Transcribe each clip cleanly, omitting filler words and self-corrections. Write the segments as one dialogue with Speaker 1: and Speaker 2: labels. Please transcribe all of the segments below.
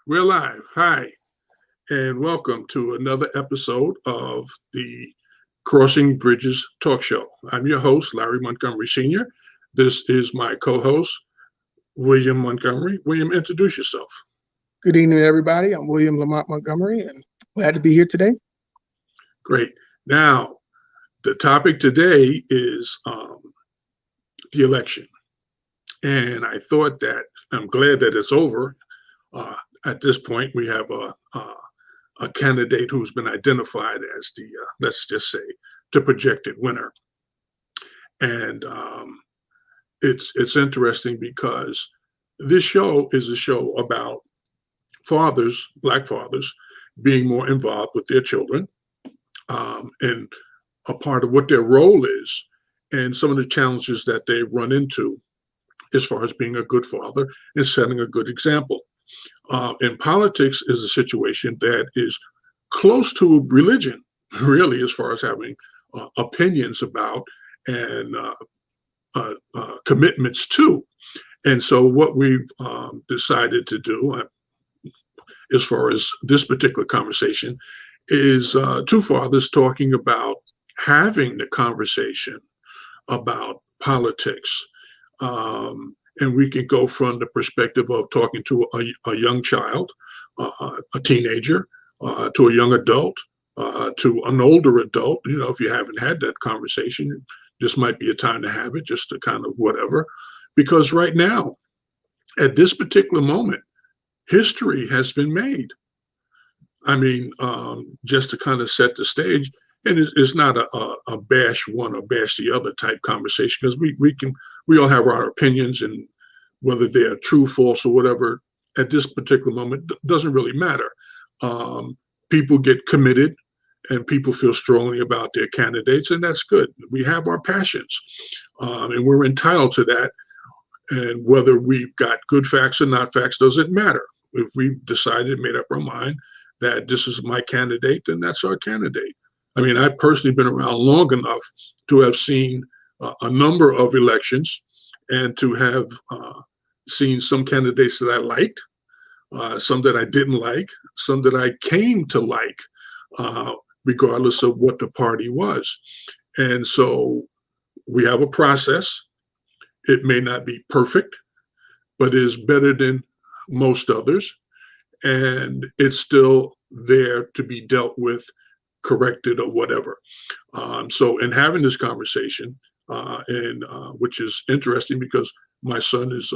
Speaker 1: We're live. Hi, and welcome to another episode of the Crossing Bridges Talk Show. I'm your host, Larry Montgomery Sr. This is my co-host, William Montgomery. William, introduce yourself.
Speaker 2: Good evening, everybody. I'm William Lamont Montgomery, and glad to be here today.
Speaker 1: Great. Now, the topic today is the election. And I thought that I'm glad that it's over. At this point, we have a candidate who's been identified as the, let's just say, the projected winner. And it's interesting because this show is a show about fathers, Black fathers, being more involved with their children and a part of what their role is and some of the challenges that they run into as far as being a good father and setting a good example. In politics is a situation that is close to religion, really, as far as having opinions about and commitments to. And so what we've decided to do, as far as this particular conversation, is two fathers talking about having the conversation about politics. And we can go from the perspective of talking to a young child, a teenager, to a young adult, to an older adult. You know, if you haven't had that conversation, this might be a time to have it, just to kind of whatever. Because right now, at this particular moment, history has been made. I mean, just to kind of set the stage, and it's not a bash one or bash the other type conversation, because we all have our opinions, and whether they're true, false, or whatever at this particular moment doesn't really matter. People get committed and people feel strongly about their candidates, and that's good. We have our passions, and we're entitled to that. And whether we've got good facts or not facts doesn't matter. If we've decided, made up our mind that this is my candidate, then that's our candidate. I mean, I've personally been around long enough to have seen a number of elections and to have seen some candidates that I liked, some that I didn't like, some that I came to like, regardless of what the party was. And so we have a process. It may not be perfect, but it is better than most others. And it's still there to be dealt with, corrected, or whatever. So in having this conversation, and which is interesting because my son is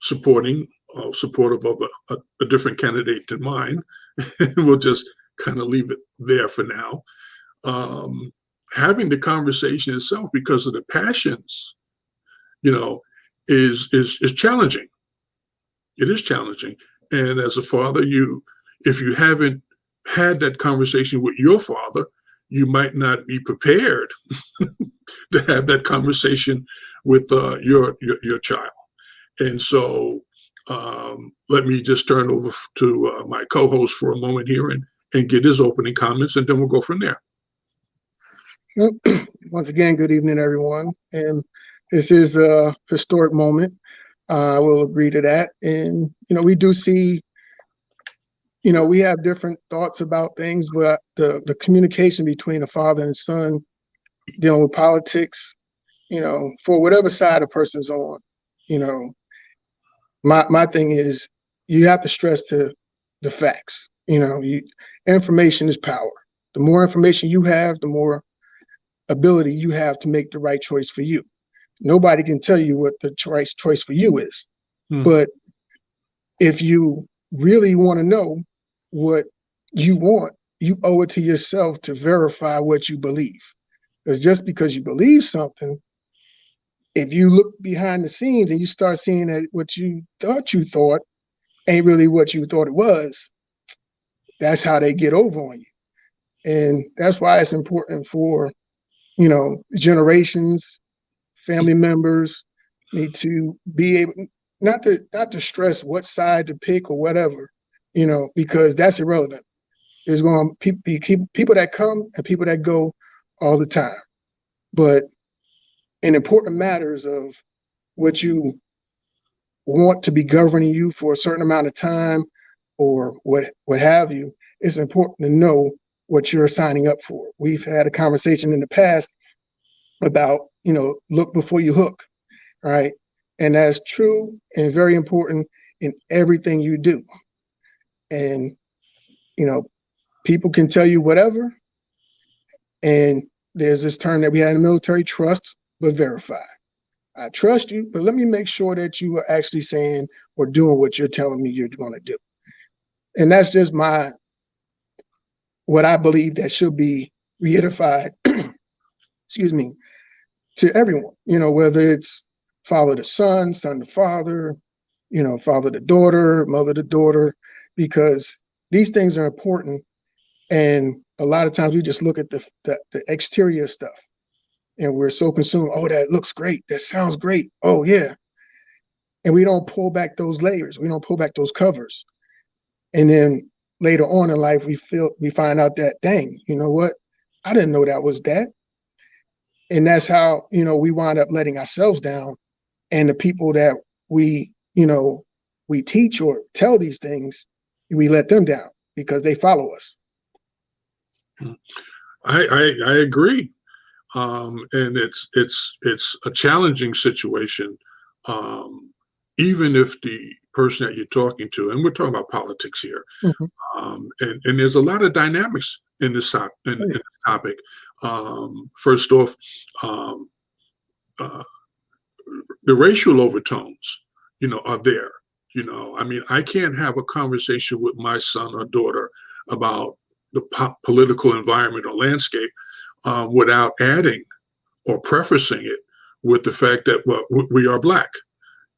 Speaker 1: supportive of a different candidate than mine. We'll just kind of leave it there for now. Having the conversation itself, because of the passions, you know, is challenging. It is challenging. And as a father, if you haven't had that conversation with your father, you might not be prepared to have that conversation with your child. And so let me just turn over to my co-host for a moment here and get his opening comments, and then we'll go from there.
Speaker 2: Well, once again, good evening, everyone. And this is a historic moment. I will agree to that. And, we do see, we have different thoughts about things, but the communication between a father and son dealing with politics, for whatever side a person's on, my thing is you have to stress the facts. Information is power. The more information you have, the more ability you have to make the right choice for you. Nobody can tell you what the choice for you is. But if you really want to know what you want, you owe it to yourself to verify what you believe. Because just because you believe something, if you look behind the scenes and you start seeing that what you thought ain't really what you thought it was, that's how they get over on you. And that's why it's important for, generations, family members need to be able not to stress what side to pick or whatever, because that's irrelevant. There's going to be people that come and people that go all the time. But in important matters of what you want to be governing you for a certain amount of time or what have you, it's important to know what you're signing up for. We've had a conversation in the past about, look before you hook, right? And that's true and very important in everything you do. And, people can tell you whatever. And there's this term that we had in the military, trust but verify. I trust you, but let me make sure that you are actually saying or doing what you're telling me you're going to do. And that's just what I believe that should be reiterated, excuse me, to everyone, whether it's father to son, son to father, father to daughter, mother to daughter, because these things are important. And a lot of times we just look at the exterior stuff and we're so consumed. Oh, that looks great. That sounds great. Oh, yeah. And we don't pull back those layers. We don't pull back those covers. And then later on in life, we find out that, dang, you know what? I didn't know that was that. And that's how, we wind up letting ourselves down. And the people that we teach or tell these things, we let them down because they follow us.
Speaker 1: I agree. And it's a challenging situation. Even if the person that you're talking to, and we're talking about politics here,
Speaker 2: Mm-hmm.
Speaker 1: and there's a lot of dynamics in this topic. First off, the racial overtones, are there. I mean, I can't have a conversation with my son or daughter about the political environment or landscape without adding or prefacing it with the fact that, well, we are Black.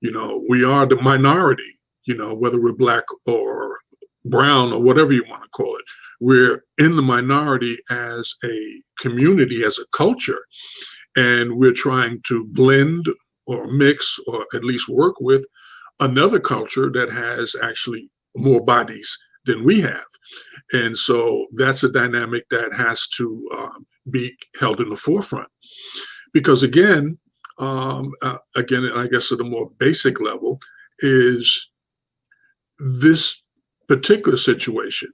Speaker 1: We are the minority, whether we're Black or brown or whatever you want to call it. We're in the minority as a community, as a culture, and we're trying to blend or mix or at least work with another culture that has actually more bodies than we have. And so that's a dynamic that has to be held in the forefront. Because again, I guess at a more basic level, is this particular situation,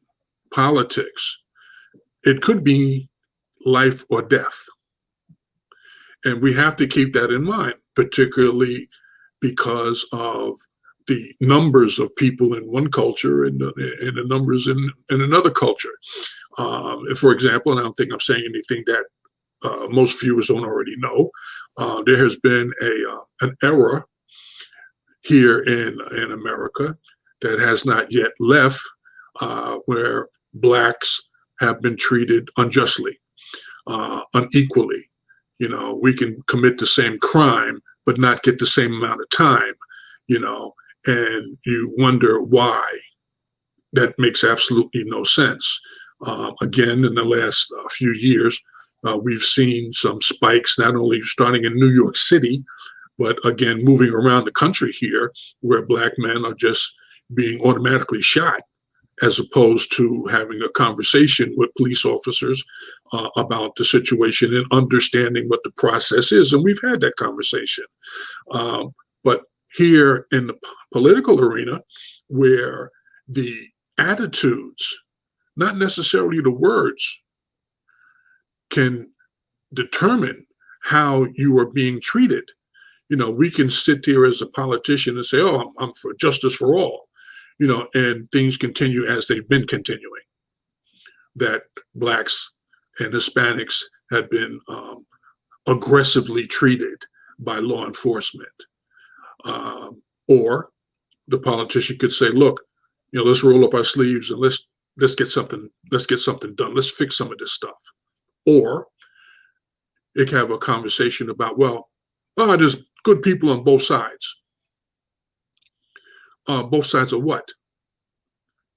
Speaker 1: politics, it could be life or death. And we have to keep that in mind, particularly because of the numbers of people in one culture and the numbers in another culture. For example, and I don't think I'm saying anything that most viewers don't already know, there has been an era here in America that has not yet left, where Blacks have been treated unjustly, unequally. We can commit the same crime, but not get the same amount of time, and you wonder why. That makes absolutely no sense. Again, in the last few years, we've seen some spikes, not only starting in New York City, but again, moving around the country here, where Black men are just being automatically shot, as opposed to having a conversation with police officers about the situation and understanding what the process is. And we've had that conversation. But here in the political arena, where the attitudes, not necessarily the words, can determine how you are being treated. We can sit there as a politician and say, oh, I'm for justice for all, and things continue as they've been continuing. That Blacks and Hispanics have been aggressively treated by law enforcement. Or the politician could say, look, let's roll up our sleeves and let's get something done. Let's fix some of this stuff. Or it can have a conversation about, well, there's good people on both sides. Both sides of what?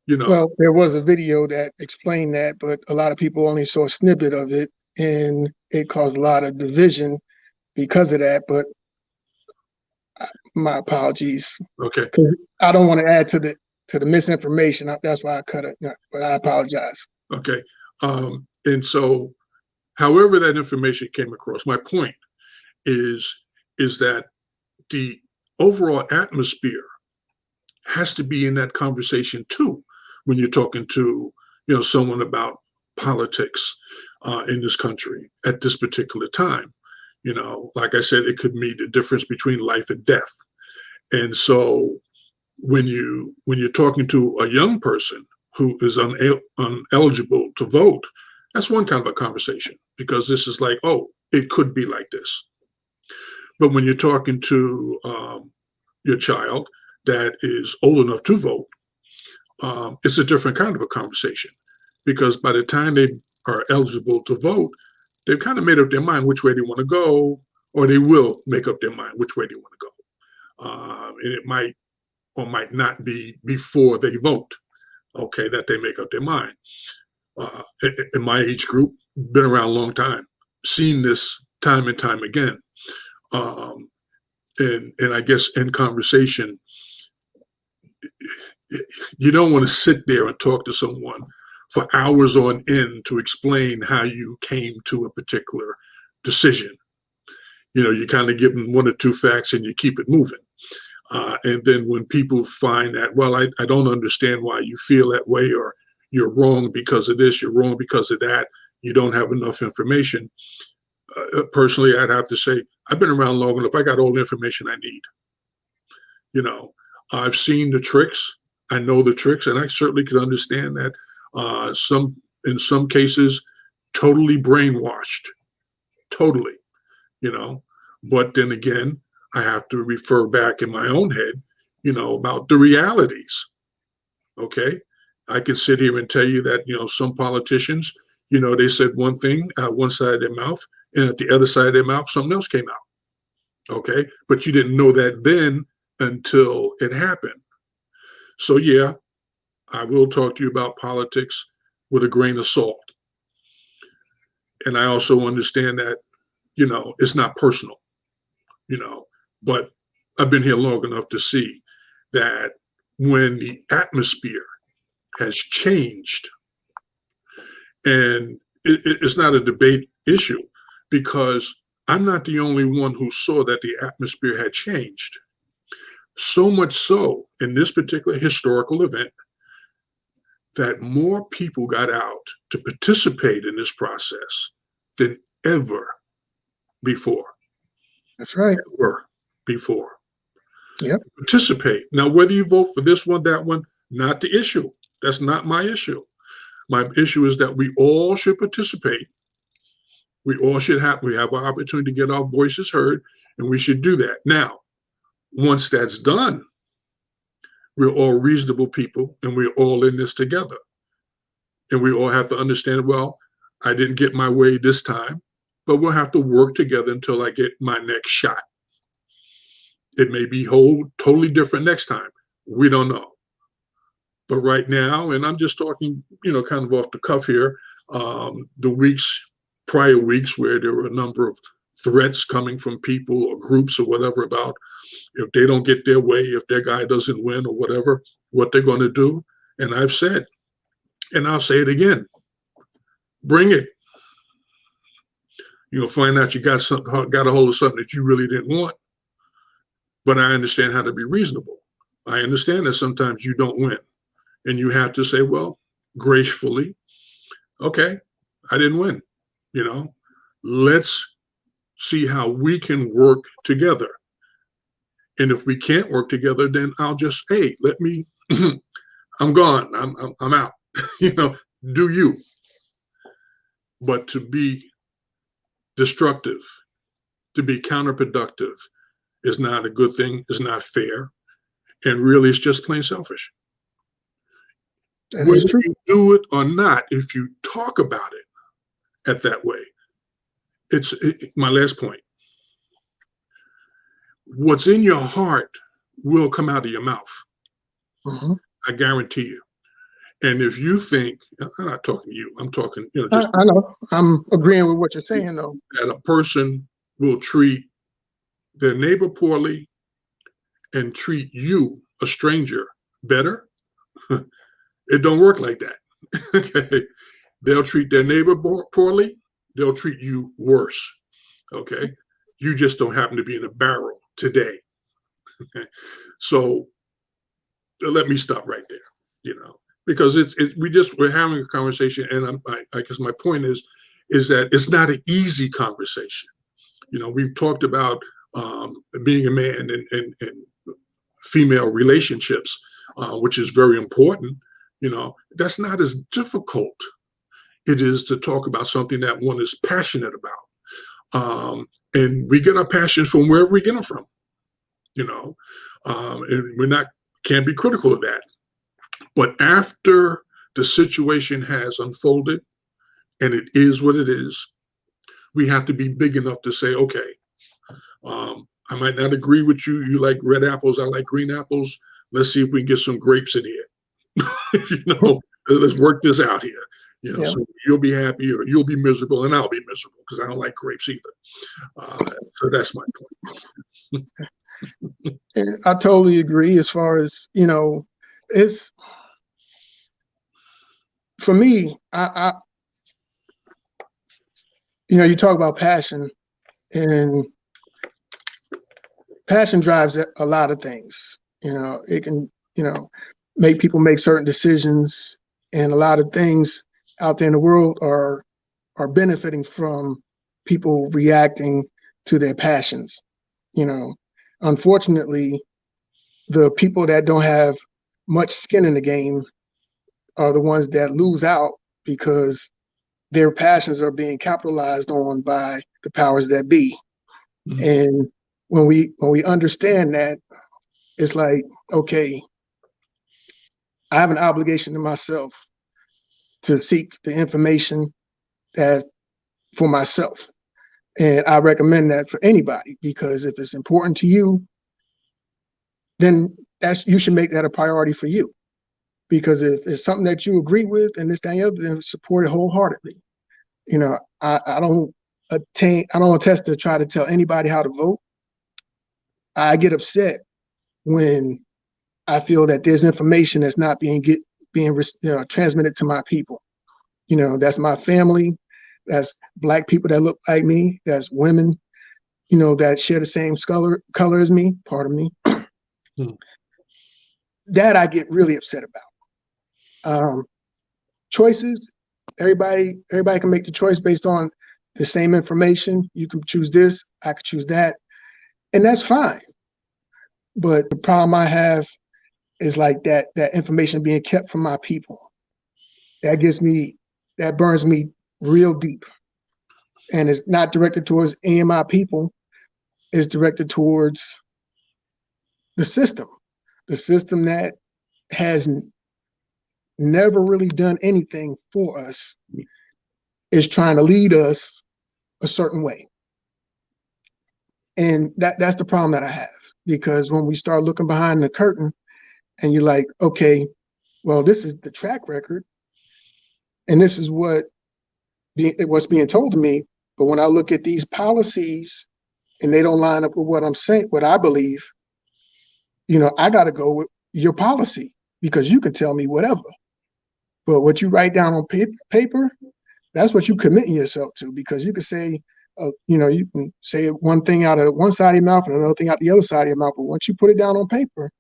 Speaker 2: Well, there was a video that explained that, but a lot of people only saw a snippet of it, and it caused a lot of division because of that. But my apologies.
Speaker 1: Okay.
Speaker 2: Because I don't want to add to the misinformation. That's why I cut it. But I apologize.
Speaker 1: Okay. And so, however that information came across, my point is that the overall atmosphere has to be in that conversation too when you're talking to someone about politics in this country at this particular time. Like I said, it could mean the difference between life and death. And so when you're talking to a young person who is uneligible to vote, that's one kind of a conversation, because this is like, oh, it could be like this. But when you're talking to your child that is old enough to vote, it's a different kind of a conversation, because by the time they are eligible to vote, they've kind of made up their mind which way they want to go, or they will make up their mind which way they want to go. And it might or might not be before they vote, okay, that they make up their mind. In my age group, been around a long time, seen this time and time again. And I guess in conversation, you don't want to sit there and talk to someone for hours on end to explain how you came to a particular decision. You kind of give them one or two facts and you keep it moving. And then when people find that, well, I don't understand why you feel that way, or you're wrong because of this, you're wrong because of that, you don't have enough information. Personally, I'd have to say, I've been around long enough. I got all the information I need. I've seen the tricks. I know the tricks, and I certainly can understand that in some cases, totally brainwashed, totally, But then again, I have to refer back in my own head, about the realities. Okay, I could sit here and tell you that some politicians, they said one thing out one side of their mouth, and at the other side of their mouth, something else came out. Okay, but you didn't know that then until it happened. So yeah, I will talk to you about politics with a grain of salt. And I also understand that, it's not personal, but I've been here long enough to see that when the atmosphere has changed, and it's not a debate issue, because I'm not the only one who saw that the atmosphere had changed. So much so in this particular historical event that more people got out to participate in this process than ever before.
Speaker 2: That's right.
Speaker 1: Ever before.
Speaker 2: Yep.
Speaker 1: Participate. Now, whether you vote for this one, that one, not the issue. That's not my issue. My issue is that we all should participate. We have our opportunity to get our voices heard, and we should do that. Now, once that's done, we're all reasonable people, and we're all in this together. And we all have to understand, well, I didn't get my way this time, but we'll have to work together until I get my next shot. It may be totally different next time. We don't know. But right now, and I'm just talking, kind of off the cuff here, the prior weeks where there were a number of threats coming from people or groups or whatever about if they don't get their way, if their guy doesn't win or whatever, what they're going to do. And I've said, and I'll say it again, bring it. You'll find out you got a hold of something that you really didn't want. But I understand how to be reasonable. I understand that sometimes you don't win. And you have to say, well, gracefully, okay, I didn't win. Let's see how we can work together. And if we can't work together, then I'll just, hey, let me, I'm gone. I'm out. Do you. But to be destructive, to be counterproductive is not a good thing, is not fair. And really, it's just plain selfish. Whether you do it or not, if you talk about it at that way, my last point. What's in your heart will come out of your mouth.
Speaker 2: Mm-hmm.
Speaker 1: I guarantee you. And if you think, I'm not talking to you, I'm talking,
Speaker 2: I know. I'm agreeing with what you're saying, though.
Speaker 1: That a person will treat their neighbor poorly and treat you, a stranger, better. It don't work like that. Okay. They'll treat their neighbor poorly. They'll treat you worse. Okay. You just don't happen to be in a barrel today. Okay. So let me stop right there, because we're having a conversation, and I guess my point is that it's not an easy conversation. We've talked about being a man and female relationships, which is very important. That's not as difficult it is to talk about something that one is passionate about. And we get our passions from wherever we get them from, and can't be critical of that. But after the situation has unfolded and it is what it is, we have to be big enough to say, okay, I might not agree with you. You like red apples, I like green apples. Let's see if we can get some grapes in here. Let's work this out here.
Speaker 2: Yeah.
Speaker 1: So you'll be happy or you'll be miserable and I'll be miserable because I don't like grapes either. So that's my point.
Speaker 2: And I totally agree. As far as it's for me. You talk about passion, and passion drives a lot of things. It can make people make certain decisions, and a lot of things out there in the world are benefiting from people reacting to their passions. Unfortunately, the people that don't have much skin in the game are the ones that lose out because their passions are being capitalized on by the powers that be. Mm-hmm. And when we understand that, it's like, okay, I have an obligation to myself to seek the information that for myself. And I recommend that for anybody, because if it's important to you, then you should make that a priority for you. Because if it's something that you agree with and this, that, and the other, then support it wholeheartedly. I don't attest to try to tell anybody how to vote. I get upset when I feel that there's information that's not being transmitted to my people. That's my family. That's Black people that look like me. That's women, that share the same color as me. Pardon me. That I get really upset about. Choices. Everybody can make the choice based on the same information. You can choose this. I could choose that, and that's fine. But the problem I have is like that information being kept from my people. That burns me real deep. And it's not directed towards any of my people. It's directed towards the system that has never really done anything for us, is trying to lead us a certain way. And that's the problem that I have, because when we start looking behind the curtain and you're like, okay, well, this is the track record and this is what's being told to me. But when I look at these policies and they don't line up with what I'm saying, what I believe, I got to go with your policy, because you can tell me whatever. But what you write down on paper, that's what you committing yourself to, because you can say, you can say one thing out of one side of your mouth and another thing out the other side of your mouth. But once you put it down on paper,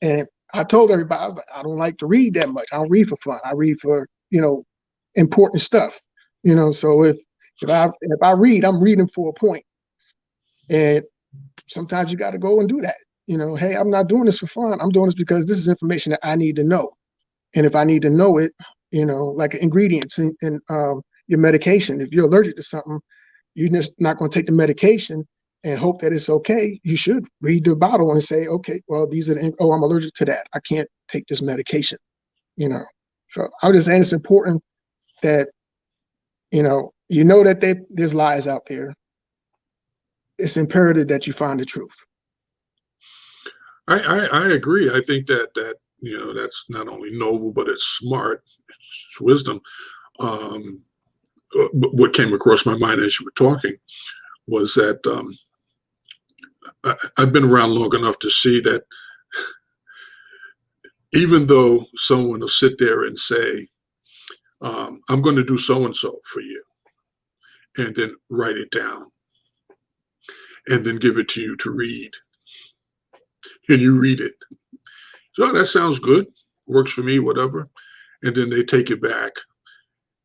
Speaker 2: and I told everybody, I was like, I don't like to read that much. I don't read for fun. I read for, important stuff. So if I read, I'm reading for a point. And sometimes you got to go and do that. Hey, I'm not doing this for fun. I'm doing this because this is information that I need to know. And if I need to know it, like ingredients in your medication, if you're allergic to something, you're just not going to take the medication and hope that it's okay. You should read the bottle and say, okay, well, these are I'm allergic to that. I can't take this medication, So I'm just saying it's important that, that there's lies out there. It's imperative that you find the truth.
Speaker 1: I agree. I think that that's not only noble, but it's smart. It's wisdom. What came across my mind as you were talking was that I've been around long enough to see that even though someone will sit there and say, I'm going to do so-and-so for you, and then write it down and then give it to you to read. and you read it. So that sounds good, works for me, whatever. And then they take it back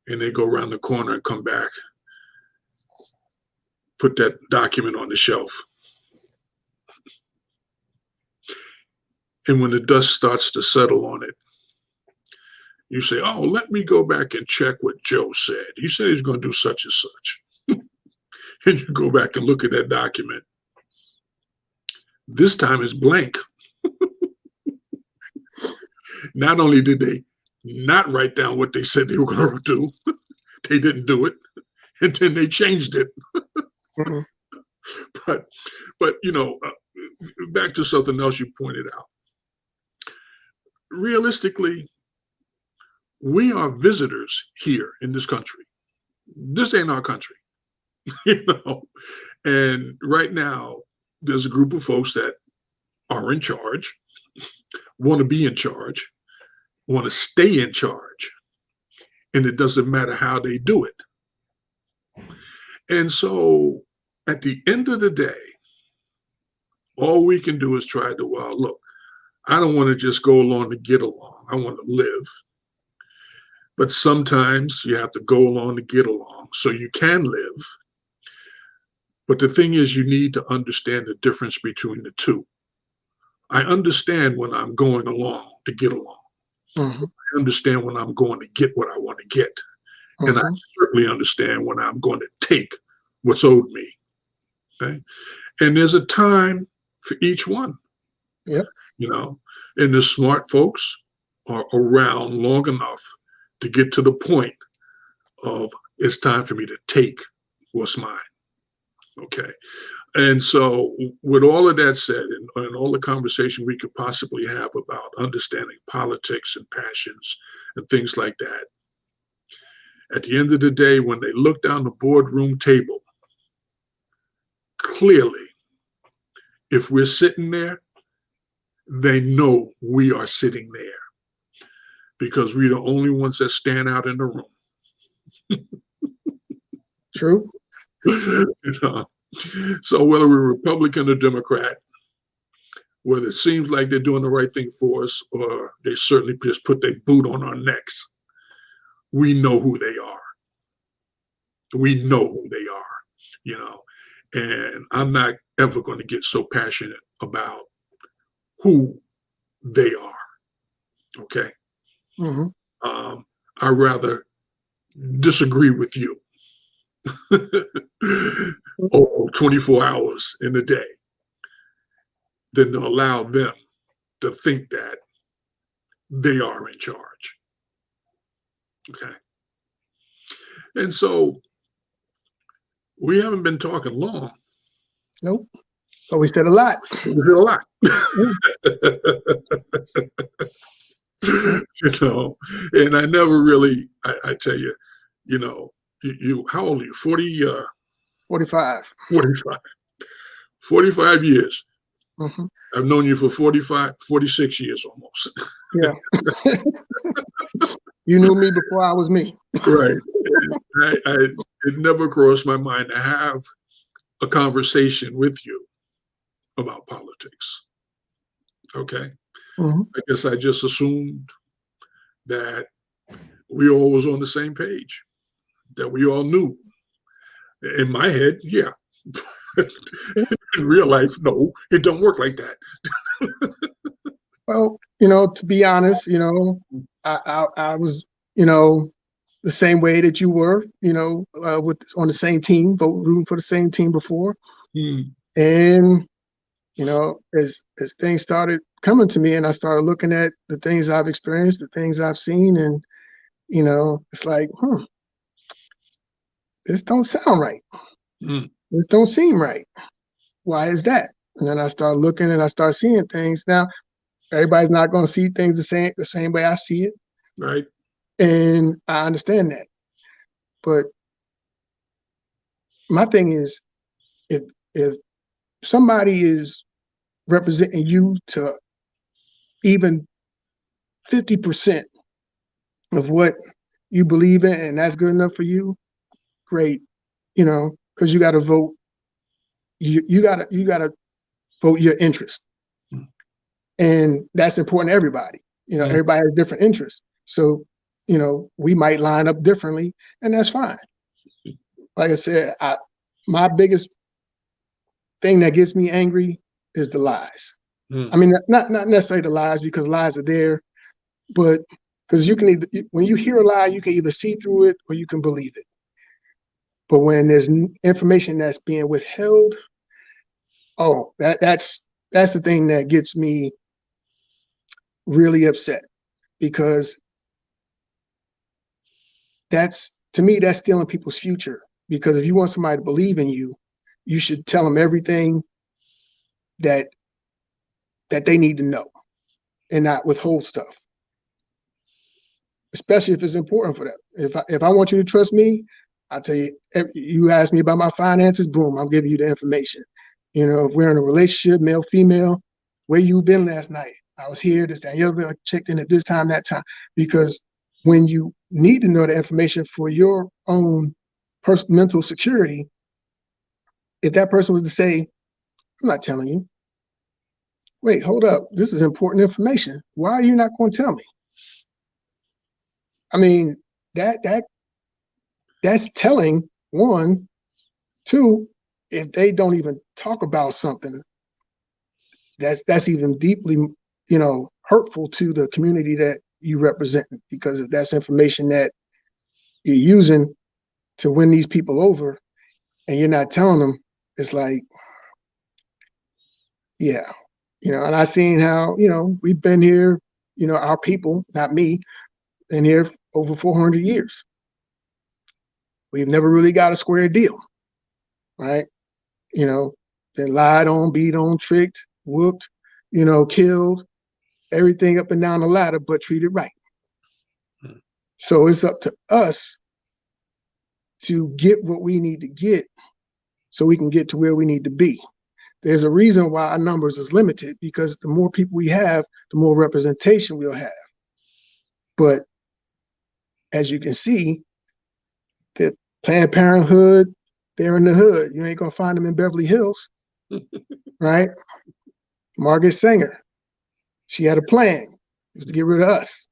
Speaker 1: and they go around the corner and come back, put that document on the shelf. And when the dust starts to settle on it, you say, oh, let me go back and check what Joe said. He said he's going to do such and such. And you go back and look at that document. This time it's blank. Not only did they not write down what they said they were going to do, they didn't do it. And then they changed it.
Speaker 2: Mm-hmm.
Speaker 1: But back to something else you pointed out. Realistically, we are visitors here in this country. This ain't our country, And right now, there's a group of folks that are in charge, want to be in charge, want to stay in charge, and it doesn't matter how they do it. And so, at the end of the day, all we can do is try to, well, look, I don't want to just go along to get along. I want to live. But sometimes you have to go along to get along so you can live. But the thing is, you need to understand the difference between the two. I understand when I'm going along to get along.
Speaker 2: Mm-hmm.
Speaker 1: I understand when I'm going to get what I want to get.
Speaker 2: Mm-hmm.
Speaker 1: And I certainly understand when I'm going to take what's owed me. Okay? And there's a time for each one.
Speaker 2: Yep.
Speaker 1: And the smart folks are around long enough to get to the point of it's time for me to take what's mine. Okay. And so with all of that said, and all the conversation we could possibly have about understanding politics and passions and things like that, at the end of the day, when they look down the boardroom table, clearly, if we're sitting there, they know we are sitting there because we're the only ones that stand out in the room.
Speaker 2: True.
Speaker 1: So whether we're Republican or Democrat, whether it seems like they're doing the right thing for us or they certainly just put their boot on our necks, we know who they are. We know who they are, and I'm not ever going to get so passionate about who they are. Okay.
Speaker 2: Mm-hmm.
Speaker 1: I'd rather disagree with you 24 hours in a day than to allow them to think that they are in charge. Okay. And so we haven't been talking long.
Speaker 2: Nope. But we said a lot.
Speaker 1: We did a lot. And I never really, I tell you, you how old are you? 40?
Speaker 2: 45.
Speaker 1: 45. 45 years.
Speaker 2: Mm-hmm.
Speaker 1: I've known you for 46 years almost.
Speaker 2: Yeah. You knew me before I was me.
Speaker 1: Right. It never crossed my mind to have a conversation with you about politics. Okay.
Speaker 2: Mm-hmm.
Speaker 1: I guess I just assumed that we all was on the same page, that we all knew. In my head, yeah. In real life, no, it don't work like that.
Speaker 2: Well, to be honest, I was, the same way that you were, on the same team, rooting for the same team before. And, as things started coming to me and I started looking at the things I've experienced, the things I've seen, and, it's like, this don't sound right. This don't seem right. Why is that? And then I start looking and I start seeing things. Now, everybody's not going to see things the same way I see it.
Speaker 1: Right.
Speaker 2: And I understand that. But my thing is, if somebody is representing you to even 50% of what you believe in, and that's good enough for you, great. Because you got to vote. You gotta vote your interest. And that's important to everybody.
Speaker 1: Mm.
Speaker 2: Everybody has different interests. So, we might line up differently, and that's fine. Like I said, my biggest thing that gets me angry is the lies.
Speaker 1: Mm.
Speaker 2: I mean, not necessarily the lies, because lies are there, but because you can either, when you hear a lie, you can either see through it or you can believe it. But when there's information that's being withheld, oh, that's the thing that gets me really upset, because to me, that's stealing people's future. Because if you want somebody to believe in you, you should tell them everything that they need to know, and not withhold stuff, especially if it's important for them. If I want you to trust me, I'll tell you. You ask me about my finances, boom, I'll give you the information. If we're in a relationship, male, female, where you been last night? I was here, this, that, and the other. I checked in at this time, that time. Because when you need to know the information for your own mental security, if that person was to say, I'm not telling you. Wait, hold up. This is important information. Why are you not going to tell me? I mean, that's telling, one. Two, if they don't even talk about something, that's even deeply, hurtful to the community that you represent, because if that's information that you're using to win these people over and you're not telling them, it's like, yeah. And I seen how, we've been here, our people, not me, been here over 400 years. We've never really got a square deal, right? Been lied on, beat on, tricked, whooped, killed, everything up and down the ladder, but treated right. So it's up to us to get what we need to get so we can get to where we need to be. There's a reason why our numbers is limited, because the more people we have, the more representation we'll have. But as you can see, the Planned Parenthood, they're in the hood. You ain't gonna find them in Beverly Hills, right? Margaret Sanger, she had a plan. It was to get rid of us.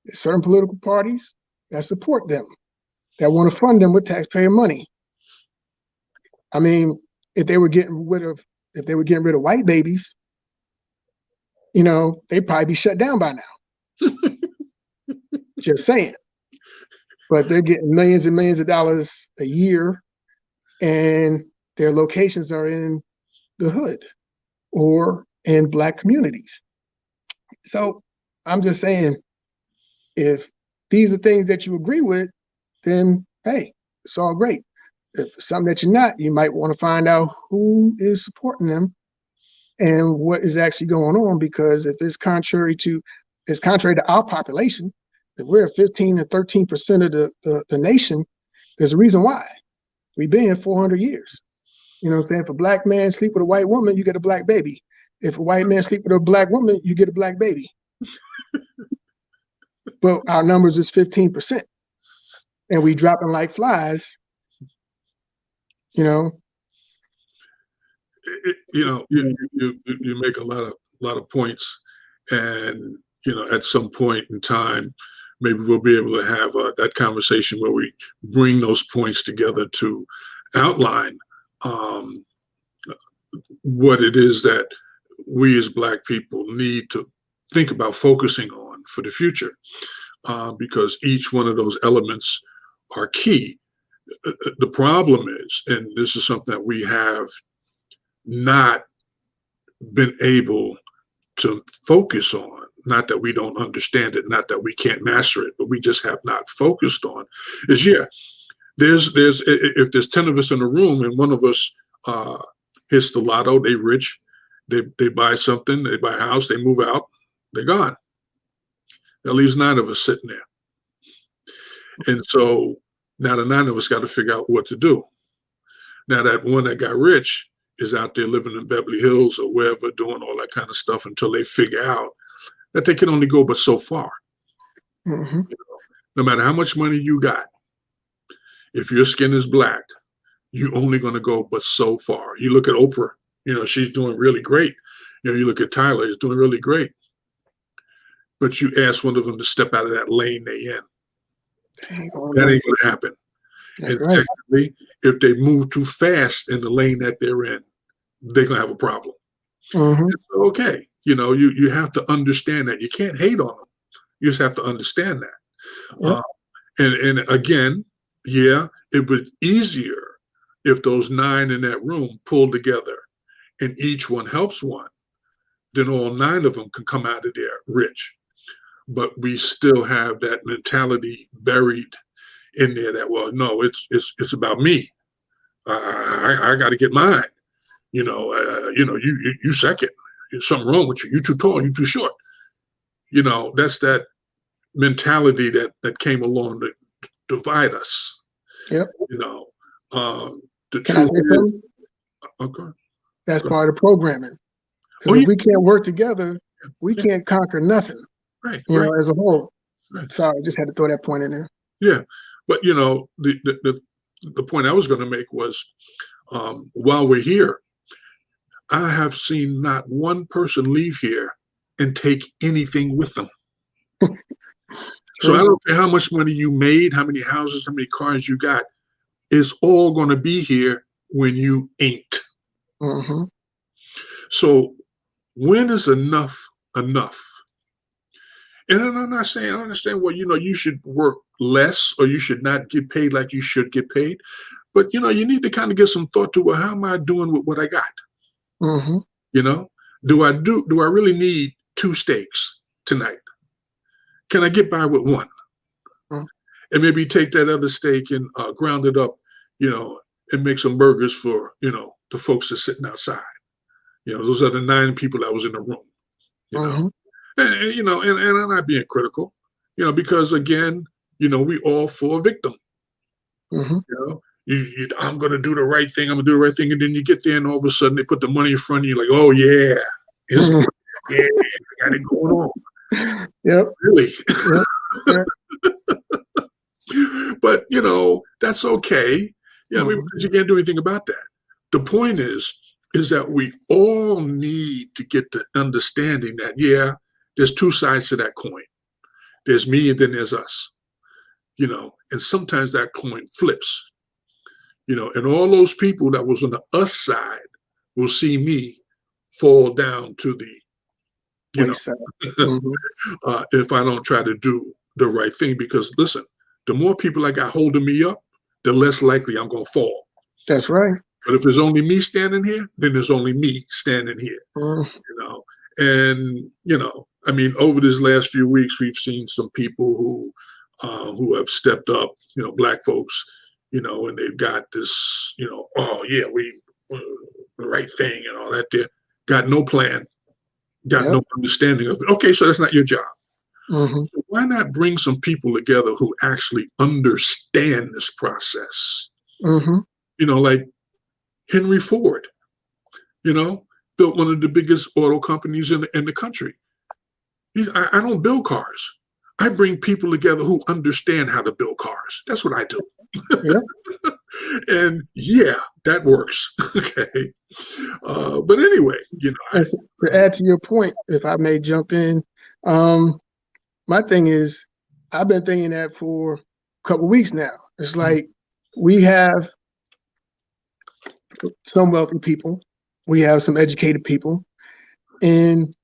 Speaker 2: There's certain political parties that support them, that want to fund them with taxpayer money. I mean, if they were getting rid of white babies, they'd probably be shut down by now. Just saying. But they're getting millions and millions of dollars a year, and their locations are in the hood or in Black communities. So I'm just saying, if these are things that you agree with, then hey, it's all great. If it's something that you're not, you might want to find out who is supporting them and what is actually going on, because if it's contrary to our population, if we're at 15 to 13% of the nation, there's a reason why. We've been here 400 years. You know what I'm saying? If a Black man sleep with a white woman, you get a Black baby. If a white man sleep with a Black woman, you get a Black baby. But our numbers is 15%. And we dropping like flies,
Speaker 1: You make a lot of points, and at some point in time, maybe we'll be able to have that conversation where we bring those points together to outline what it is that we as Black people need to think about focusing on for the future, because each one of those elements are key. The problem is, and this is something that we have not been able to focus on, not that we don't understand it, not that we can't master it, but we just have not focused on, is there's if there's 10 of us in a room and one of us hits the lotto, they rich, they buy something, they buy a house, they move out, they're gone. That leaves 9 of us sitting there. And so now the 9 of us got to figure out what to do. Now that one that got rich is out there living in Beverly Hills or wherever, doing all that kind of stuff until they figure out that they can only go but so far.
Speaker 2: Mm-hmm.
Speaker 1: No matter how much money you got, if your skin is Black, you're only going to go but so far. You look at Oprah, she's doing really great. You look at Tyler; he's doing really great. But you ask one of them to step out of that lane they in, that ain't going to happen.
Speaker 2: That's
Speaker 1: And
Speaker 2: right.
Speaker 1: secondly, if they move too fast in the lane that they're in, they're going to have a problem.
Speaker 2: Mm-hmm.
Speaker 1: So, okay, you have to understand that. You can't hate on them. You just have to understand that.
Speaker 2: Yep.
Speaker 1: And again, yeah, it was easier if those 9 in that room pulled together and each one helps one, then all 9 of them can come out of there rich. But we still have that mentality buried in there that, well, no, it's about me. I got to get mine. You second. There's something wrong with you. You too tall. You too short. That's that mentality that came along to divide us.
Speaker 2: Yep.
Speaker 1: The
Speaker 2: Can I
Speaker 1: truth
Speaker 2: say
Speaker 1: is,
Speaker 2: something?
Speaker 1: okay.
Speaker 2: That's
Speaker 1: Go
Speaker 2: part of programming.
Speaker 1: Oh,
Speaker 2: Because if
Speaker 1: yeah.
Speaker 2: we can't work together, we
Speaker 1: Yeah.
Speaker 2: can't conquer nothing,
Speaker 1: Right. Right.
Speaker 2: as a whole.
Speaker 1: Right.
Speaker 2: Sorry, just had to throw that point in there.
Speaker 1: Yeah. But the point I was going to make was, while we're here, I have seen not one person leave here and take anything with them. So I
Speaker 2: True.
Speaker 1: don't care how much money you made, how many houses, how many cars you got. It's all going to be here when you ain't.
Speaker 2: Mm-hmm.
Speaker 1: So when is enough enough? And I'm not saying I understand, well, you should work less or you should not get paid like you should get paid. But you need to kind of give some thought to, well, how am I doing with what I got?
Speaker 2: Mm-hmm.
Speaker 1: Do I really need 2 steaks tonight? Can I get by with 1?
Speaker 2: Mm-hmm.
Speaker 1: And maybe take that other steak and ground it up, and make some burgers for, the folks that's sitting outside. Those are the 9 people that was in the room, you know.
Speaker 2: Mm-hmm.
Speaker 1: And I'm not being critical, because again, we all fall victim.
Speaker 2: Mm-hmm.
Speaker 1: I'm going to do the right thing. I'm going to do the right thing. And then you get there and all of a sudden they put the money in front of you like, oh, yeah, yeah, got it going on.
Speaker 2: Yep.
Speaker 1: Really?
Speaker 2: Yep. Yep.
Speaker 1: But, that's okay. Yeah,
Speaker 2: Mm-hmm.
Speaker 1: because you can't do anything about that. The point is that we all need to get the understanding that, yeah, there's 2 sides to that coin. There's me and then there's us, and sometimes that coin flips, and all those people that was on the us side will see me fall down to the,
Speaker 2: Wayside. Mm-hmm.
Speaker 1: if I don't try to do the right thing, because listen, the more people I got holding me up, the less likely I'm going to fall.
Speaker 2: That's right.
Speaker 1: But if there's only me standing here, then there's only me standing here,
Speaker 2: Mm-hmm.
Speaker 1: And, I mean, over these last few weeks, we've seen some people who have stepped up, Black folks, and they've got this, oh, yeah, the right thing and all that there. Got no plan, got
Speaker 2: Yep.
Speaker 1: no understanding of it. Okay, so that's not your job.
Speaker 2: Mm-hmm.
Speaker 1: So why not bring some people together who actually understand this process?
Speaker 2: Mm-hmm.
Speaker 1: Like Henry Ford, built one of the biggest auto companies in the country. I don't build cars. I bring people together who understand how to build cars. That's what I do.
Speaker 2: Yep.
Speaker 1: And yeah, that works. Okay. But anyway,
Speaker 2: And to add to your point, if I may jump in, my thing is, I've been thinking that for a couple of weeks now. It's like we have some wealthy people, we have some educated people, and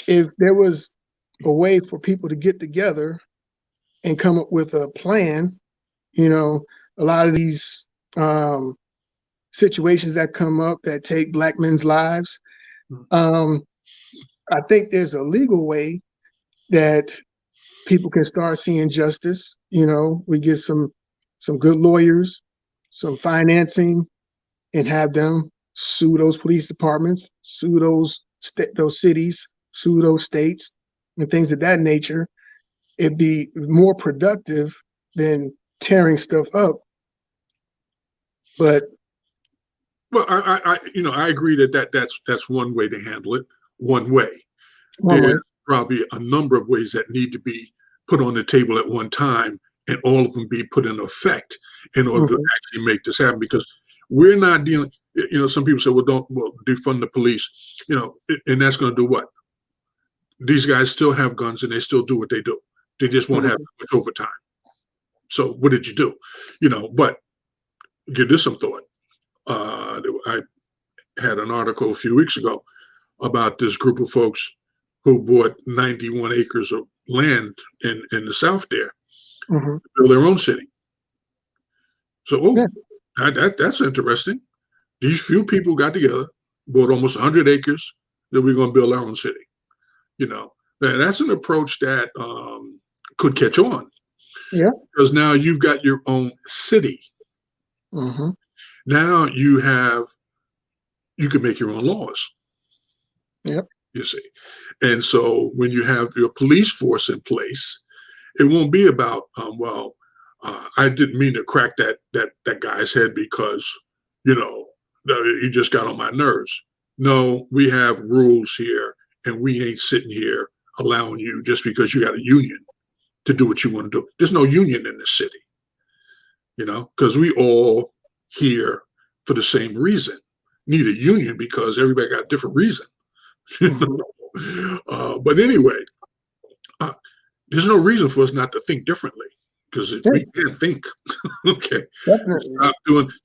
Speaker 2: if there was a way for people to get together and come up with a plan, a lot of these situations that come up that take Black men's lives, I think there's a legal way that people can start seeing justice. We get some good lawyers, some financing, and have them sue those police departments, sue those cities, sue those states, and things of that nature. It'd be more productive than tearing stuff up. But
Speaker 1: well, I agree that's one way to handle it. One way.
Speaker 2: one way.
Speaker 1: There's probably a number of ways that need to be put on the table at one time, and all of them be put in effect in order to actually make this happen. Because we're not dealing. some people say, well, defund the police, and that's going to do what? These guys still have guns and they still do what they do. They just won't have much overtime. So what did you do? But give this some thought. I had an article a few weeks ago about this group of folks who bought 91 acres of land in the South there to build their own city. So, that's interesting. These few people got together, bought almost 100 acres that we're going to build our own city. And that's an approach that could catch on.
Speaker 2: Yeah.
Speaker 1: Because now you've got your own city. Now you can make your own laws.
Speaker 2: Yep.
Speaker 1: You see. And so when you have your police force in place, it won't be about, I didn't mean to crack that guy's head because, he just got on my nerves. No, we have rules here, and we ain't sitting here allowing you just because you got a union to do what you want to do. There's no union in the city, because we all here for the same reason. Need a union because everybody got a different reason. But anyway, there's no reason for us not to think differently, because if we can't think, okay,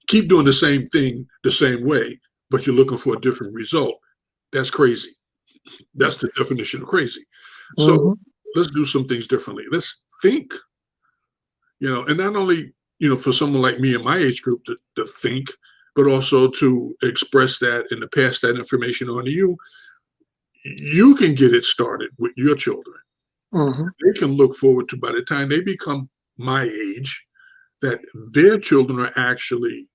Speaker 1: keep doing the same thing the same way, but you're looking for a different result. That's crazy. That's the definition of crazy. So let's do some things differently. Let's think, and not only, for someone like me in my age group to think, but also to express that and to pass that information on to you. You can get it started with your children. They can look forward to, by the time they become my age, that their children are actually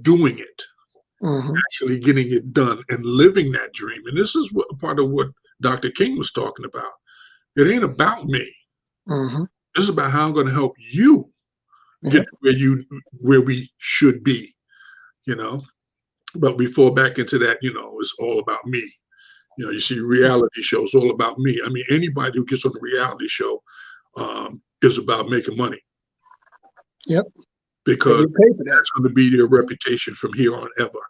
Speaker 1: doing it, actually getting it done and living that dream. And this is part of what Dr. King was talking about. It ain't about me. This is about how I'm going to help you get where we should be, But we fall back into that, it's all about me. You see reality shows all about me. I mean, anybody who gets on a reality show is about making money.
Speaker 2: Yep.
Speaker 1: Because that's going to be their reputation from here on ever.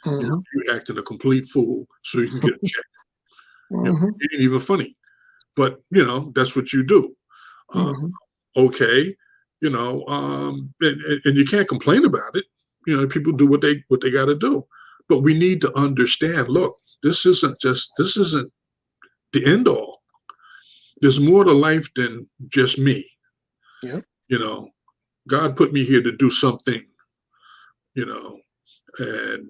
Speaker 1: You acting a complete fool so you can get a check. It ain't even funny, but that's what you do. Okay, and you can't complain about it. People do what they got to do, but we need to understand. Look, this isn't the end all. There's more to life than just me.
Speaker 2: Yep.
Speaker 1: God put me here to do something, and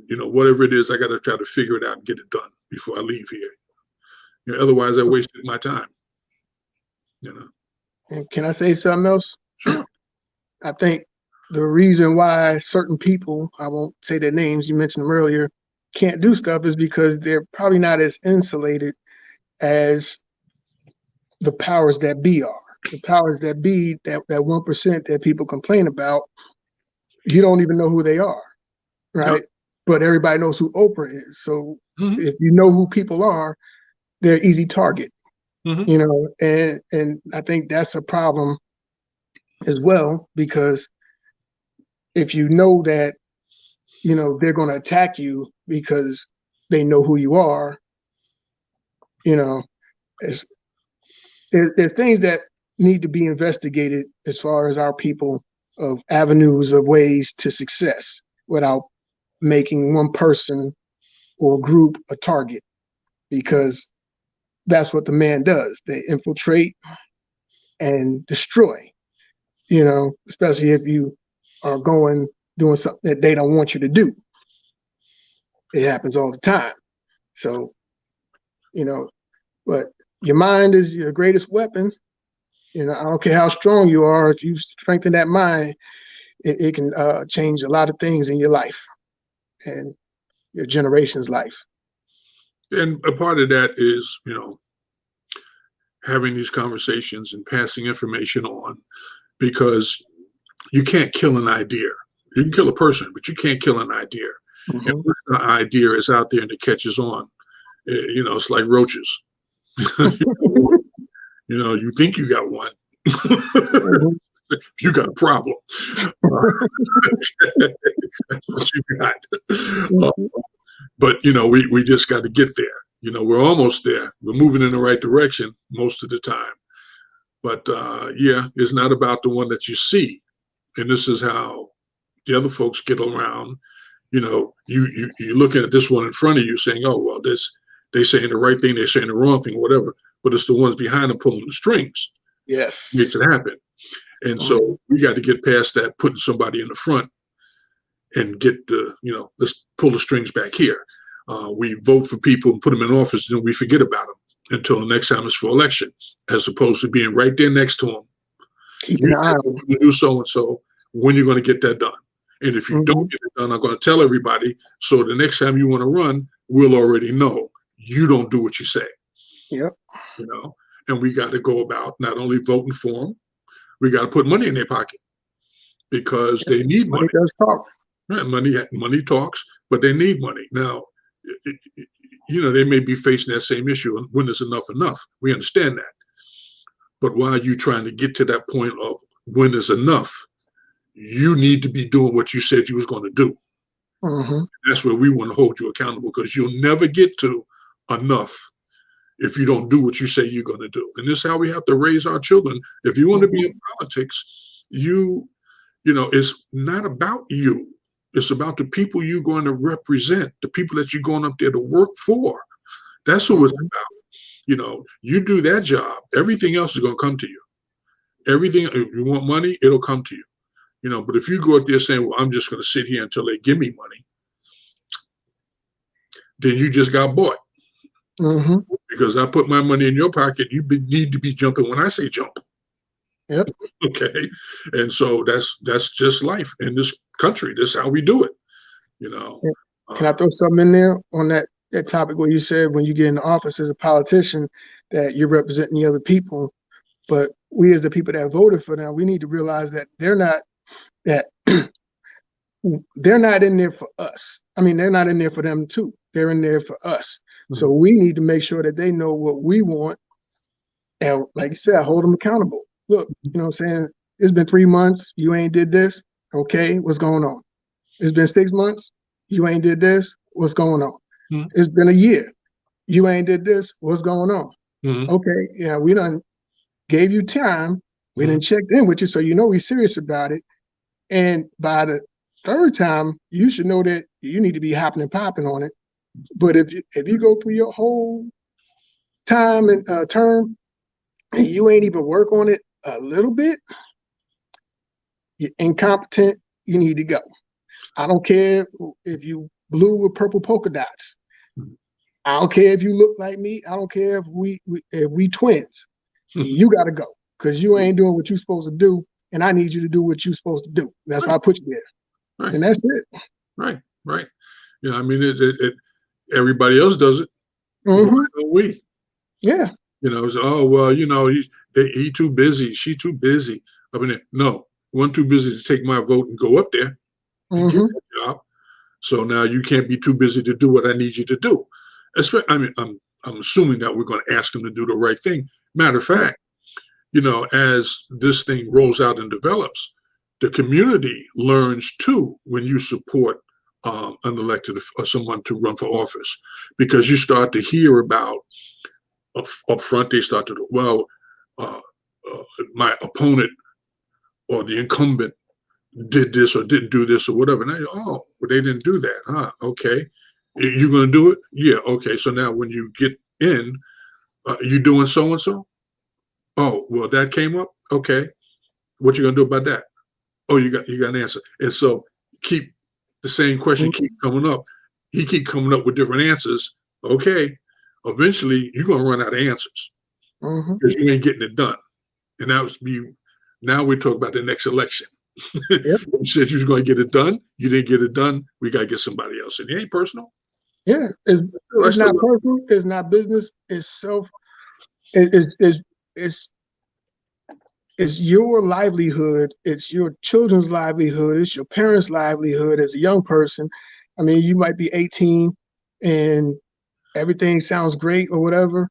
Speaker 1: whatever it is, I got to try to figure it out and get it done before I leave here. Otherwise I wasted my time.
Speaker 2: And can I say something else?
Speaker 1: Sure.
Speaker 2: I think the reason why certain people, I won't say their names, you mentioned them earlier, can't do stuff is because they're probably not as insulated as the powers that be are. The powers that be, that 1% that people complain about, you don't even know who they are, right? Yep. But everybody knows who Oprah is. So if you know who people are, they're easy target, and I think that's a problem as well, because if you know that, they're going to attack you because they know who you are, there's things that need to be investigated as far as our people, of avenues of ways to success without making one person or group a target, because that's what the man does. They infiltrate and destroy, especially if you are doing something that they don't want you to do. It happens all the time. So, but your mind is your greatest weapon. I don't care how strong you are. If you strengthen that mind, it can change a lot of things in your life and your generation's life.
Speaker 1: And a part of that is, having these conversations and passing information on, because you can't kill an idea. You can kill a person, but you can't kill an idea. And when the idea is out there and it catches on, it's like roaches. You think you got one. You got a problem. That's what you got. Uh, but we just got to get there. We're almost there. We're moving in the right direction most of the time. But yeah, it's not about the one that you see. And this is how the other folks get around. You're looking at this one in front of you saying, oh, well, they saying the right thing, they're saying the wrong thing, whatever. But it's the ones behind them pulling the strings.
Speaker 2: Yes.
Speaker 1: Makes it happen. And so we got to get past that, putting somebody in the front and get let's pull the strings back here. We vote for people and put them in office, and then we forget about them until the next time it's for election, as opposed to being right there next to them.
Speaker 2: Keep an eye on them.
Speaker 1: You do so and so. When you're going to get that done? And if you don't get it done, I'm going to tell everybody. So the next time you want to run, we'll already know you don't do what you say.
Speaker 2: Yep.
Speaker 1: And we got to go about not only voting for them, we got to put money in their pocket because they need money.
Speaker 2: Money does talk.
Speaker 1: Right, money talks, but they need money. Now, they may be facing that same issue when there's enough. We understand that. But while you're trying to get to that point of when there's enough, you need to be doing what you said you was going to do. That's where we want to hold you accountable, because you'll never get to enough if you don't do what you say you're going to do. And this is how we have to raise our children. If you want to be in politics, it's not about you. It's about the people you're going to represent, the people that you're going up there to work for. That's who it's about. You do that job, everything else is going to come to you. Everything, if you want money, it'll come to you. But if you go out there saying, well, I'm just going to sit here until they give me money, then you just got bought. Because I put my money in your pocket, you need to be jumping when I say jump.
Speaker 2: Yep.
Speaker 1: Okay. And so that's just life in this country. This is how we do it.
Speaker 2: Can I throw something in there on that topic where you said when you get in the office as a politician that you're representing the other people, but we as the people that voted for them, we need to realize that they're not in there for us. I mean, they're not in there for them too. They're in there for us. So we need to make sure that they know what we want. And like you said, hold them accountable. Look, what I'm saying? It's been 3 months. You ain't did this. Okay, what's going on? It's been 6 months. You ain't did this. What's going on? It's been a year. You ain't did this. What's going on? Okay, yeah, we done gave you time. We done checked in with you, so we're serious about it. And by the third time, you should know that you need to be hopping and popping on it. But if you go through your whole time and term and you ain't even work on it a little bit, you're incompetent. You need to go. I don't care if you blue with purple polka dots. I don't care if you look like me. I don't care if we twins. You got to go, because you ain't doing what you're supposed to do, and I need you to do what you're supposed to do. That's why I put you there, and that's it. Right.
Speaker 1: I mean, everybody else does it. We.
Speaker 2: Yeah.
Speaker 1: So, oh well, he too busy. She too busy. I mean, no, one too busy to take my vote and go up there and get that job. So now you can't be too busy to do what I need you to do. I mean, I'm assuming that we're going to ask them to do the right thing. Matter of fact, as this thing rolls out and develops, the community learns too when you support an elected or someone to run for office, because you start to hear about up front. They start to my opponent or the incumbent did this or didn't do this or whatever. Now, well, they didn't do that, huh? Okay, you're going to do it? Yeah. Okay. So now when you get in, you doing so and so? Oh, well, that came up. Okay, what you going to do about that? Oh, you got an answer. And so keep the same question keep coming up. He keep coming up with different answers. Okay, eventually you're going to run out of answers because you ain't getting it done. And now we're talking about the next election. You said you was going to get it done. You didn't get it done. We got to get somebody else. And it ain't personal.
Speaker 2: Yeah, it's not personal. It's not business. It's self. It's your livelihood. It's your children's livelihood. It's your parents' livelihood as a young person. I mean, you might be 18 and everything sounds great or whatever,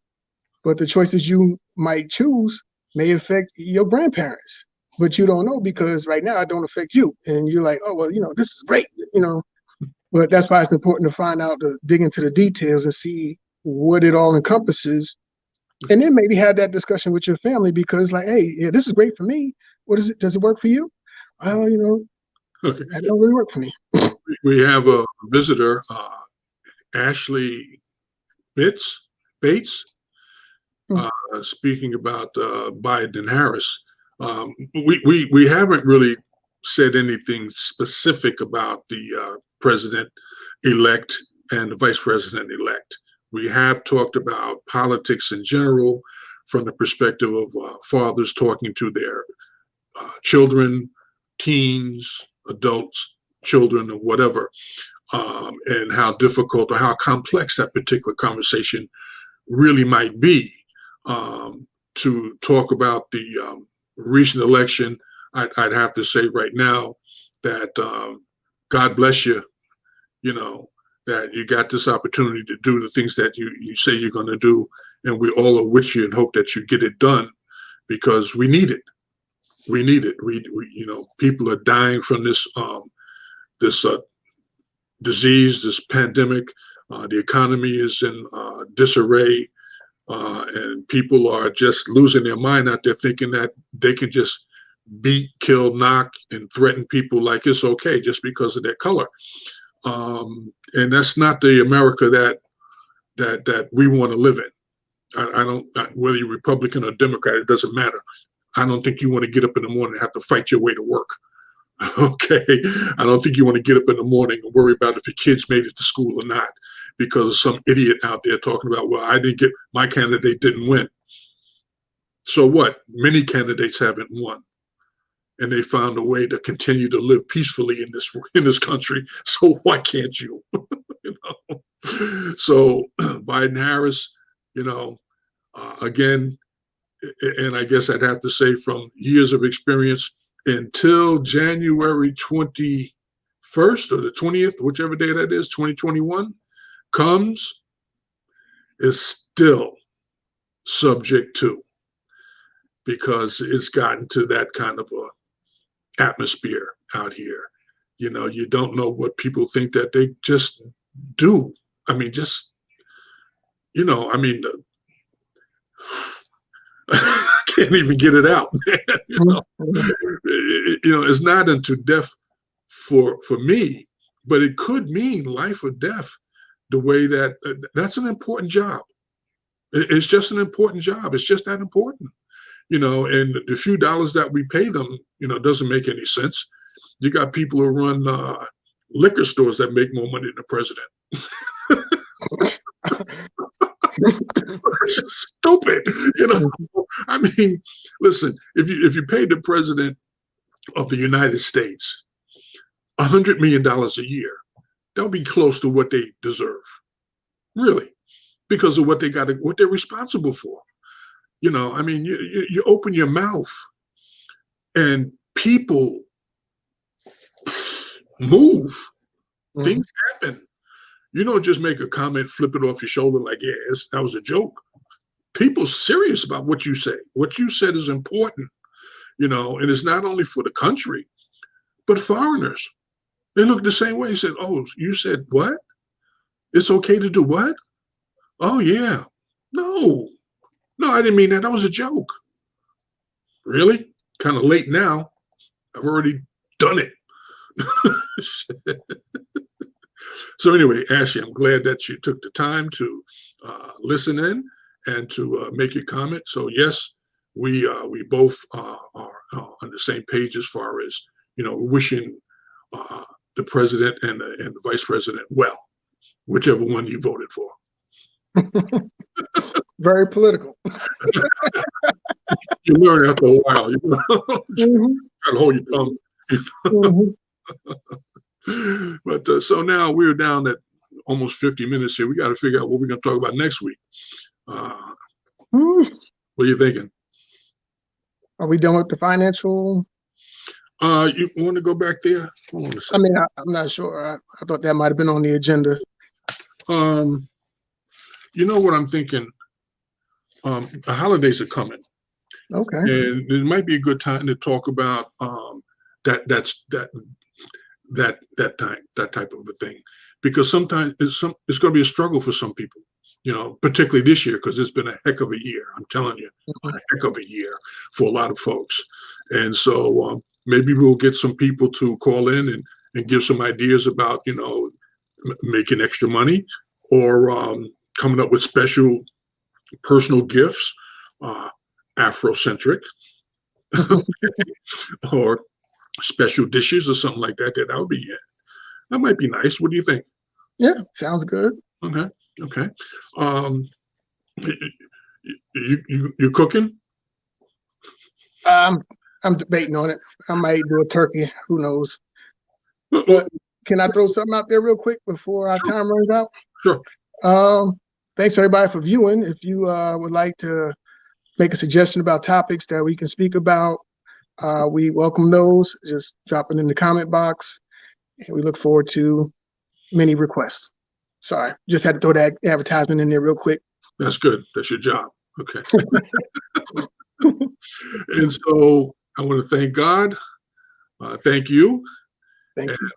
Speaker 2: but the choices you might choose may affect your grandparents. but you don't know because right now it don't affect you. And you're like, oh, well, this is great, but that's why it's important to find out, to dig into the details and see what it all encompasses. And then maybe have that discussion with your family because like, hey, yeah, this is great for me. What is it? Does it work for you? Well,
Speaker 1: Okay.
Speaker 2: that don't really work for me.
Speaker 1: We have a visitor, Ashley Bates,
Speaker 2: Hmm.
Speaker 1: speaking about Biden and Harris. We haven't really said anything specific about the president-elect and the vice president-elect. We have talked about politics in general from the perspective of fathers talking to their children, teens, adults, children, or whatever, and how difficult or how complex that particular conversation really might be. To talk about the recent election, I'd have to say right now that God bless you, that you got this opportunity to do the things that you say you're going to do. And we all are with you and hope that you get it done because we need it. We need it. We people are dying from this disease, this pandemic. The economy is in disarray. And people are just losing their mind out there thinking that they can just beat, kill, knock, and threaten people like it's okay just because of their color. And that's not the America that we want to live in. I don't, whether you're Republican or Democrat, it doesn't matter. I don't think you want to get up in the morning and have to fight your way to work. Okay. I don't think you want to get up in the morning and worry about if your kids made it to school or not because of some idiot out there talking about, well, my candidate didn't win. So what? Many candidates haven't won. And they found a way to continue to live peacefully in this country. So why can't you? So Biden Harris, again, and I guess I'd have to say from years of experience until January 21st or the 20th, whichever day that is, 2021 comes, is still subject to, because it's gotten to that kind of a atmosphere out here. You don't know what people think that they just do. I mean, can't even get it out. It's not unto death for me, but it could mean life or death. The way that that's an important job. It's just an important job. It's just that important, and the few dollars that we pay them, doesn't make any sense. You got people who run liquor stores that make more money than the president. It's just stupid, I mean, listen, if you paid the president of the United States $100 million a year, that'll be close to what they deserve, really, because of what they're responsible for. You open your mouth and people move, things happen. You don't just make a comment, flip it off your shoulder like, yeah, that was a joke. People serious about what you say. What you said is important, and it's not only for the country, but foreigners. They look the same way. They said, oh, you said what? It's okay to do what? Oh, yeah. No, I didn't mean that. That was a joke. Really? Kind of late now. I've already done it. So anyway, Ashley, I'm glad that you took the time to listen in and to make your comment. So yes, we both are on the same page as far as wishing the president and the vice president well, whichever one you voted for.
Speaker 2: Very political.
Speaker 1: You learn after a while. Gotta hold your tongue. But so now we're down at almost 50 minutes here. We got to figure out what we're going to talk about next week. What are you thinking?
Speaker 2: Are we done with the financial?
Speaker 1: You want to go back there? Hold on a second.
Speaker 2: I mean, I'm not sure. I thought that might have been on the agenda.
Speaker 1: You know what I'm thinking? The holidays are coming.
Speaker 2: Okay.
Speaker 1: And it might be a good time to talk about that that's that type of a thing, because sometimes it's going to be a struggle for some people, particularly this year, because it's been a heck of a year. I'm telling you, a
Speaker 2: Mhm.
Speaker 1: heck of a year for a lot of folks. And so maybe we'll get some people to call in and give some ideas about making extra money, or coming up with special personal gifts, uh, Afrocentric, or special dishes or something like that. That would be, that might be nice. What do you think?
Speaker 2: Yeah, sounds good.
Speaker 1: Okay, okay. Um, you cooking?
Speaker 2: Um, I'm debating on it. I might do a turkey. Who knows?
Speaker 1: Well,
Speaker 2: But can I throw something out there real quick before our
Speaker 1: sure,
Speaker 2: time runs out?
Speaker 1: sure.
Speaker 2: Um, Thanks everybody for viewing. If you would like to make a suggestion about topics that we can speak about, we welcome those. Just drop it in the comment box, and we look forward to many requests. Sorry, just had to throw that advertisement in there real quick.
Speaker 1: That's good. That's your job. Okay. And so I want to thank God. Thank you.
Speaker 2: Thank
Speaker 1: And
Speaker 2: you.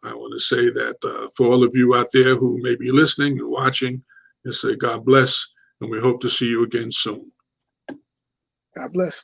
Speaker 1: I want to say that for all of you out there who may be listening and watching, and say God bless, and we hope to see you again soon.
Speaker 2: God bless.